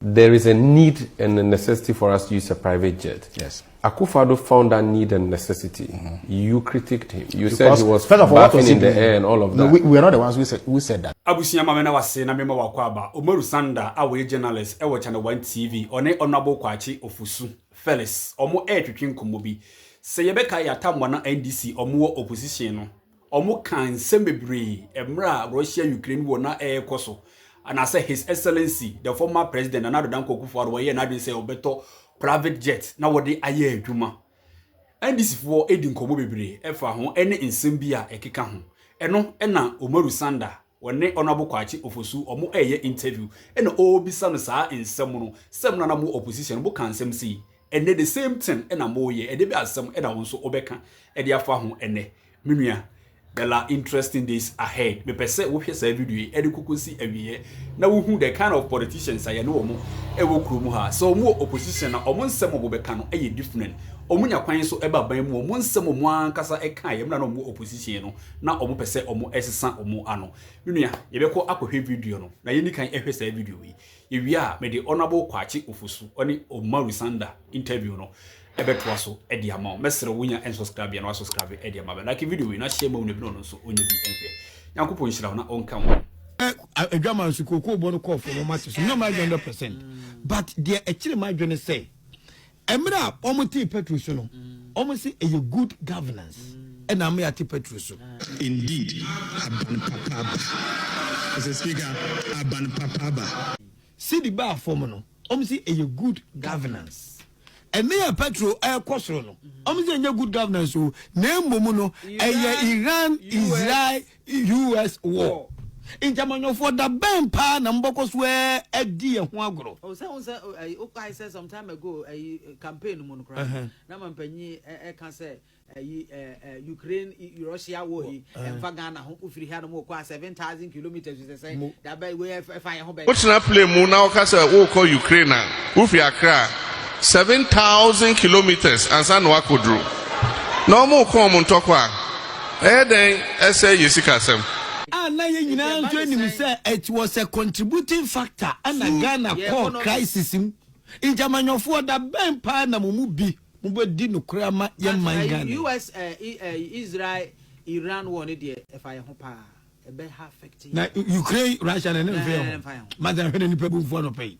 there is a need and a necessity for us to use a private jet. Yes. Akufo-Addo found that need and necessity. You critiqued him. You because said he was bathing in the air and all of that. No, we are not the ones who said that. Abusia mamena wase na mema wakwaba. Umaru Sanda awe journalist ewo channel 1 TV. One Honorable Kwakye Ofosu. Felix. Omo twetwe nkomo bi. Se yebeka yatamwa na NDC omo opposition no. Omo kan sembebre emra Russia Ukraine wo na ekoso. And I say His Excellency, the former president, another Danko Akufo-Addo, where na say obeto private jet. Na wode aye adwuma. And this for edin komo bebre efa ho ene nsem bia ekeka ho. Eno na Umaru Sanda wone Honorable Kwakye Ofosu omo eye interview. Eno obisa no saa nsem no sem na mo opposition bo kan nsem si. Ene the same thing ena mo ye ede be asem ena won so obeka ede afa ho ene. Menua there are interesting days ahead. Me pese wo hwe sa video e de kokosi awiye na wo hu the kind of politicians aye no omo e wo kromu ha. So omo opposition na omo nsem obobeka no aye different. Omo nya kwan so eba ban mu omo nsem omo ankasa e kan ye na omo opposition no na omo pese omo esesa omo ano. Menua ye beko akohwe video no na ye ni kan ehwe sa video yi. Ye wi a me de Honorable Kwakye Ofosu oni Umaru Sanda interview no ebeto aso edi ama mesere wonya en subscribe ya na subscribe edi ama ba like video we na share ma wona bi no so onya bi enhwe Yankopon nhira na onka wo adwaman su kokoo bo no call for no match so no my 100%. But there actually my journey say emra omuti petrol so no omo say a good governance and am ya ti petrol so indeed aban papaba as a speaker aban papaba see the bar form no omo say a good governance. And me a petrol air kwasro no. Say a good governance so name no Iran Israel US war. In Germany for the ben pa na mbokos where e di e ho agro. Oh I said some time ago a campaign mo no kra. Na mampanyi e kan say Ukraine Russia war hi emfa Ghana ho ofiri ha no mo kwa 7,000 kilometers we say that by we fire ho be. What's na play mo na o ka say wo call Ukraine na ofiri Accra 7,000 kilometers and San Wakodru. No more common talk. Then I say Yesikasem. It was a contributing factor and a Ghana core crisis in Germany for the Ben Pana Mumubi. Mubedino Krama Yaman US Israel Iran wanted if I hope a bad half Ukraine, Russia and Mother Henry people for no pay.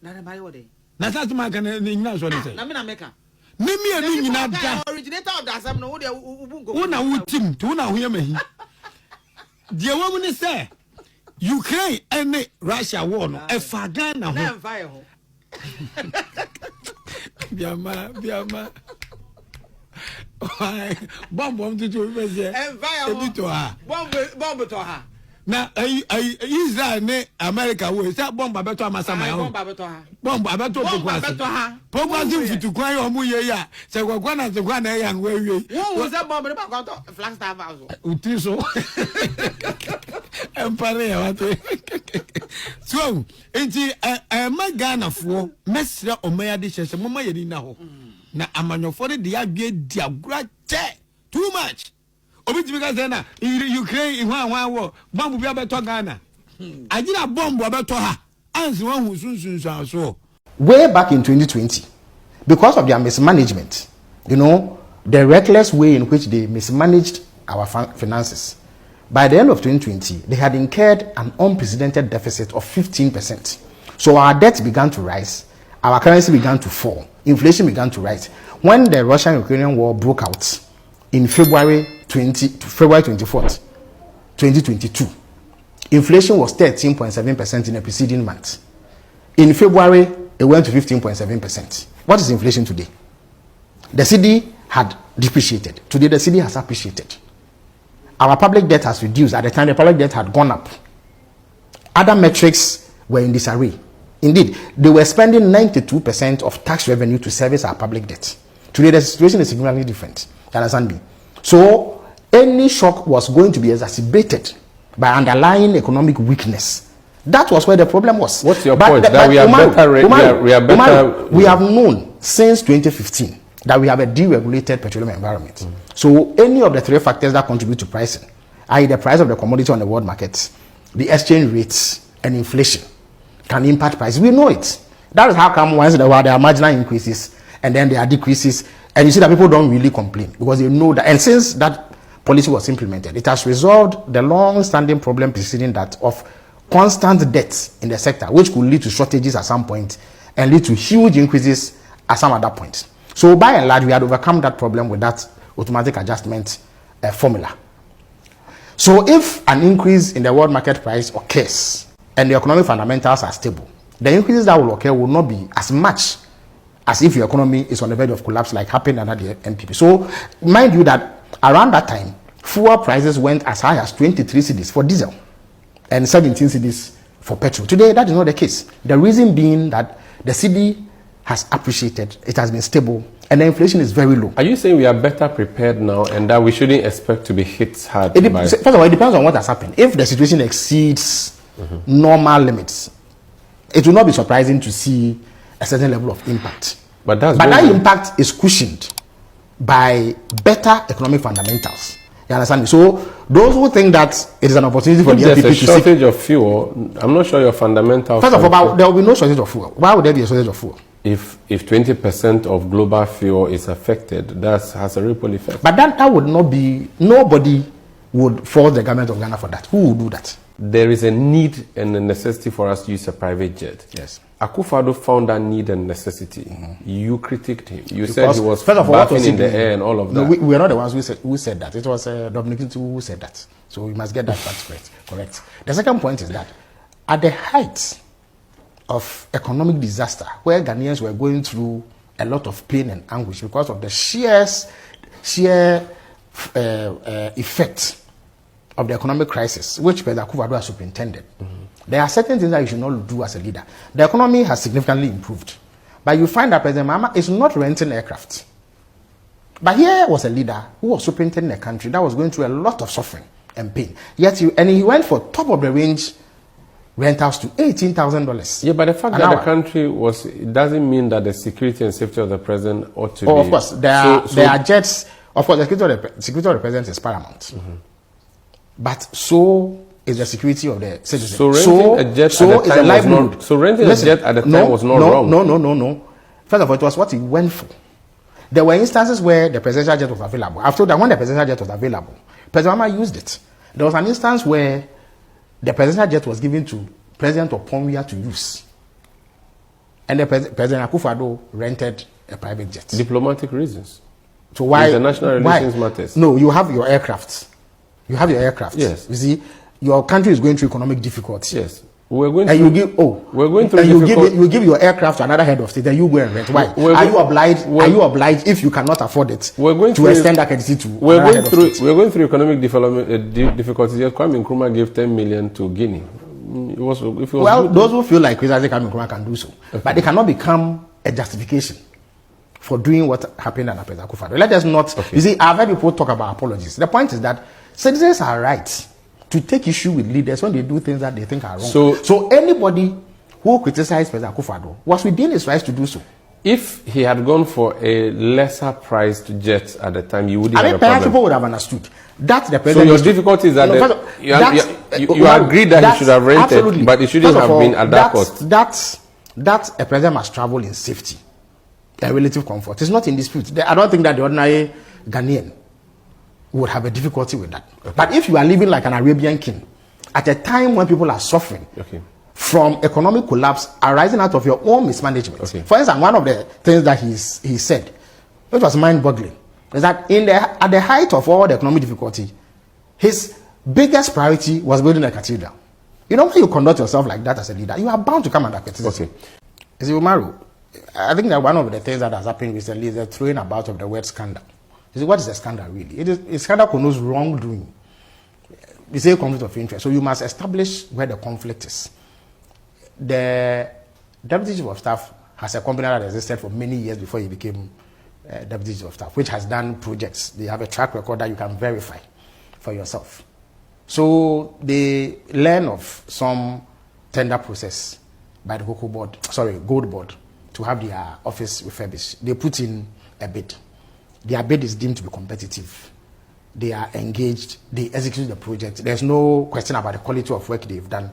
Na sa tuma kan ni nyina so dey say na me na meka me anu nyina da originator of that no wo dey ubungo wo na wo tim to na ho yemahi de wo mu ni say Ukraine and Russia war no e fa Ghana ho na fire ho biama bomb to do be say e to ha bomb to ha na Israel ne America wo say bomb abeto amasama ya bomb abeto pokwa fitu kwan yo mu ye ya se kwakwa na se kwa na ya ngwa wie wo say bomb ne ba to flash star house utiso empare ya watu so enti Ghana fo mesra omaya de hyese mama ye ni na ho na amanyofo de adwe di agura too much Obitibika Zena, Ukraine, war, bomb will be able to Ghana. I did a bomb about her. As one who soon saw. Way back in 2020, because of their mismanagement, the reckless way in which they mismanaged our finances, by the end of 2020, they had incurred an unprecedented deficit of 15%. So our debt began to rise, our currency began to fall, inflation began to rise. When the Russian-Ukrainian war broke out in February 24th, 2022, inflation was 13.7% in the preceding month. In February, it went to 15.7%. What is inflation today? The cedi had depreciated. Today, the cedi has appreciated. Our public debt has reduced. At the time, the public debt had gone up. Other metrics were in disarray. Indeed, they were spending 92% of tax revenue to service our public debt. Today, the situation is significantly different. You understand me? So, any shock was going to be exacerbated by underlying economic weakness. That was where the problem was. What's your point? That we are better. We have known since 2015 that we have a deregulated petroleum environment. So, any of the three factors that contribute to pricing, i.e., the price of the commodity on the world markets, the exchange rates, and inflation, can impact prices. We know it. That is how come once in a while there are marginal increases and then there are decreases, and you see that people don't really complain because they know that. And since that policy was implemented, it has resolved the long-standing problem preceding that of constant debt in the sector, which could lead to shortages at some point and lead to huge increases at some other point. So by and large, we had overcome that problem with that automatic adjustment formula. So if an increase in the world market price occurs and the economic fundamentals are stable, the increases that will occur will not be as much as if your economy is on the verge of collapse like happened under the MPP. So mind you that around that time, fuel prices went as high as 23 cedis for diesel and 17 cedis for petrol. Today, that is not the case. The reason being that the cedi has appreciated, it has been stable, and the inflation is very low. Are you saying we are better prepared now and that we shouldn't expect to be hit hard? First of all, it depends on what has happened. If the situation exceeds normal limits, it will not be surprising to see a certain level of impact. But that impact is cushioned by better economic fundamentals. You understand me? So those who think that it is an opportunity for the MPP to there's a shortage of fuel, I'm not sure your fundamentals. First of all, there will be no shortage of fuel. Why would there be a shortage of fuel? If 20% of global fuel is affected, that has a ripple effect. But that would not be, nobody would force the government of Ghana for that. Who would do that? There is a need and a necessity for us to use a private jet. Yes. Akufo-Addo found that need and necessity. You critiqued him. You because said he was bathing in the air and all of that. No, we are not the ones who said that. It was Dominic Ntutu who said that. So we must get that fact correct. The second point is that at the height of economic disaster, where Ghanaians were going through a lot of pain and anguish because of the sheer effect of the economic crisis, which President Akufo-Addo has superintended. There are certain things that you should not do as a leader. The economy has significantly improved, but you find that President Mahama is not renting aircraft. But here was a leader who was superintending a country that was going through a lot of suffering and pain. Yet he went for top of the range rentals to $18,000. Yeah, but the fact that the country was, it doesn't mean that the security and safety of the president ought to be. Of course, there are jets. Of course, the security of the president is paramount. But so is the security of the citizens. So renting a jet at the time was not. So renting a jet at the time was not wrong. No. First of all, it was what he went for. There were instances where the presidential jet was available. After that, when the presidential jet was available, President Mahama used it. There was an instance where the presidential jet was given to President Oponwia to use, and the President Akufo-Addo rented a private jet. Diplomatic reasons. So why international relations matters? No, you have your aircraft. You have your aircraft. Yes. You see, your country is going through economic difficulty. Yes. We're going and through, we're going through. And you give your aircraft to another head of state, then you go and rent. Why? Are you obliged if you cannot afford it to extend that courtesy to another head of state? We're going through economic difficulties. Kwame Nkrumah gave 10 million to Guinea. Those who feel like Kwame Nkrumah can do so, but they cannot become a justification for doing what happened under President Akufo-Addo. Let us not. Okay. You see, I've heard people talk about apologies. The point is that citizens are right to take issue with leaders when they do things that they think are wrong. So anybody who criticized President Akufo-Addo was within his rights to do so. If he had gone for a lesser priced jet at the time, you wouldn't have a problem. Perhaps people would have understood. That's the president. So your difficulty is that you agree that he should have rented, absolutely. But it shouldn't have been at that cost. That a president must travel in safety and relative comfort. It's not in dispute. I don't think that the ordinary Ghanaian would have a difficulty with that. Okay. But if you are living like an Arabian king at a time when people are suffering from economic collapse arising out of your own mismanagement. For instance, one of the things that he said, which was mind-boggling, is that at the height of all the economic difficulty, his biggest priority was building a cathedral. You know, when you conduct yourself like that as a leader, you are bound to come under criticism. You see, Umaru, I think that one of the things that has happened recently is the throwing about of the word scandal. You see, what is a scandal really? A scandal connotes wrongdoing. We say conflict of interest. So you must establish where the conflict is. The Deputy Chief of Staff has a company that existed for many years before he became Deputy Chief of Staff, which has done projects. They have a track record that you can verify for yourself. So they learn of some tender process by the Gold Board to have their office refurbished. They put in a bid. Their bid is deemed to be competitive. They are engaged. They execute the project. There's no question about the quality of work they've done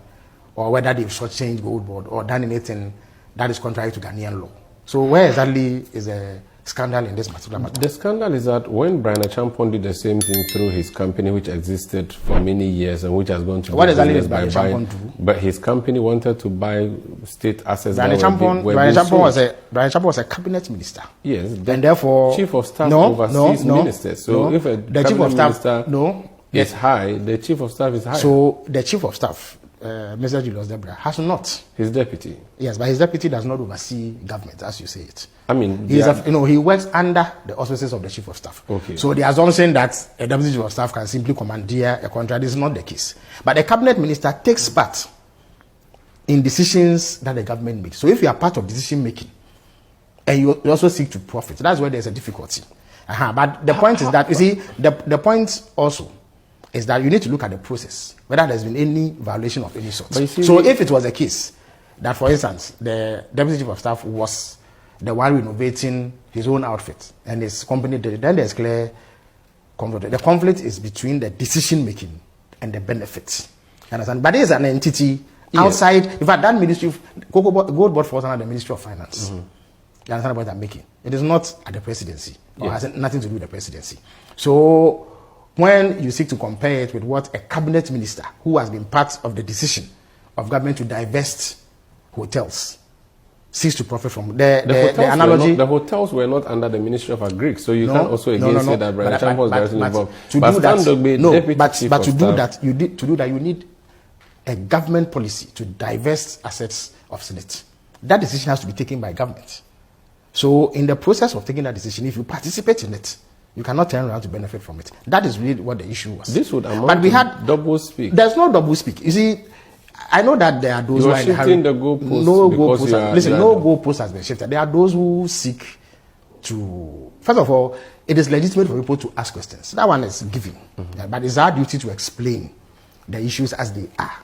or whether they've shortchanged Gold Board or done anything that is contrary to Ghanaian law. So where exactly is the scandal in this particular matter? The scandal is that when Brian Achampong did the same thing through his company, which existed for many years and which has gone to what exactly did Brian Achampong do? But his company wanted to buy state assets. Brian Achampong was a cabinet minister. Yes, and therefore chief of staff oversees ministers. So if the chief of staff is high, the chief of staff is high. So the chief of staff, Mr. Julius Debra, has not. His deputy. Yes, but his deputy does not oversee government, as you say it. I mean, he works under the auspices of the chief of staff. Okay. So the assumption that a deputy chief of staff can simply commandeer a contract is not the case. But the cabinet minister takes part in decisions that the government makes. So if you are part of decision making, and you also seek to profit, that's where there's a difficulty. But the point is that, you see, the point also is that you need to look at the process, whether there's been any violation of any sort. So if it was a case that, for instance, the deputy chief of staff was the one renovating his own outfit and his company did it, then there's clear conflict. The conflict is between the decision making and the benefits. Understand? But there's an entity outside. In fact, that ministry, Gold Board falls under the Ministry of Finance. Mm-hmm. You understand what I'm making? It is not at the presidency. Or has nothing to do with the presidency. So when you seek to compare it with what a cabinet minister who has been part of the decision of government to divest hotels seeks to profit from the analogy. The hotels were not under the Ministry of Agric, so you can't also say that Brian Achampong was directly involved. But to do that, you need a government policy to divest assets of Senate. That decision has to be taken by government. So in the process of taking that decision, if you participate in it, you cannot turn around to benefit from it. That is really what the issue was. This would amount to double speak. There's no double speak. You see, I know that there are those who are shifting the goalposts. No goalpost has been shifted. There are those who seek to. First of all, it is legitimate for people to ask questions. That one is given, but it's our duty to explain the issues as they are.